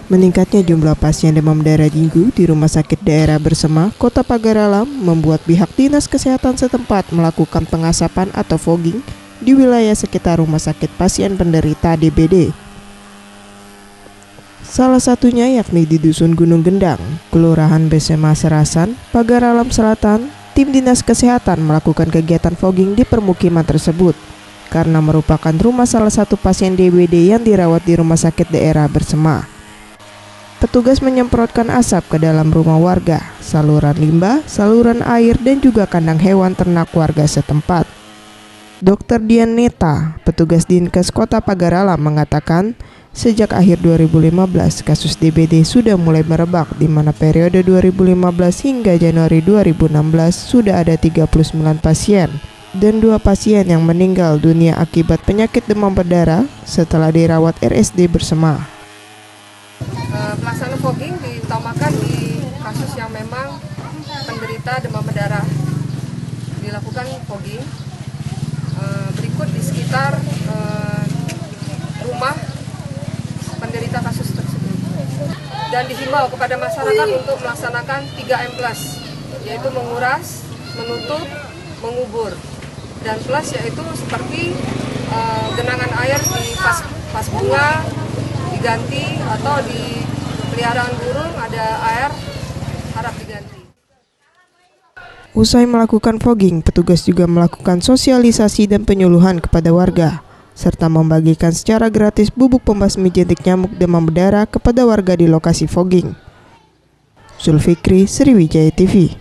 Meningkatnya jumlah pasien demam berdarah dengue di Rumah Sakit Daerah Bersema, Kota Pagar Alam membuat pihak Dinas Kesehatan setempat melakukan pengasapan atau fogging di wilayah sekitar rumah sakit pasien penderita DBD. Salah satunya yakni di Dusun Gunung Gendang, Kelurahan Bersema Serasan, Pagar Alam Selatan. Tim Dinas Kesehatan melakukan kegiatan fogging di permukiman tersebut karena merupakan rumah salah satu pasien DBD yang dirawat di Rumah Sakit Daerah Bersema. Petugas menyemprotkan asap ke dalam rumah warga, saluran limbah, saluran air, dan juga kandang hewan ternak warga setempat. Dr. Dian Neta, petugas Dinkes Kota Pagar Alam mengatakan, sejak akhir 2015 kasus DBD sudah mulai merebak, di mana periode 2015 hingga Januari 2016 sudah ada 39 pasien dan 2 pasien yang meninggal dunia akibat penyakit demam berdarah setelah dirawat RSD Bersema. Pelaksanaan fogging diutamakan di kasus yang memang penderita demam berdarah. Dilakukan fogging berikut di sekitar rumah penderita kasus tersebut. Dan dihimbau kepada masyarakat untuk melaksanakan 3M+, yaitu menguras, menutup, mengubur. Dan plus yaitu seperti genangan air di pas bunga diganti, atau di peliharaan burung ada air harap diganti. Usai melakukan fogging, petugas juga melakukan sosialisasi dan penyuluhan kepada warga, serta membagikan secara gratis bubuk pembasmi jentik nyamuk demam berdarah kepada warga di lokasi fogging. Zulfikri, Sriwijaya TV.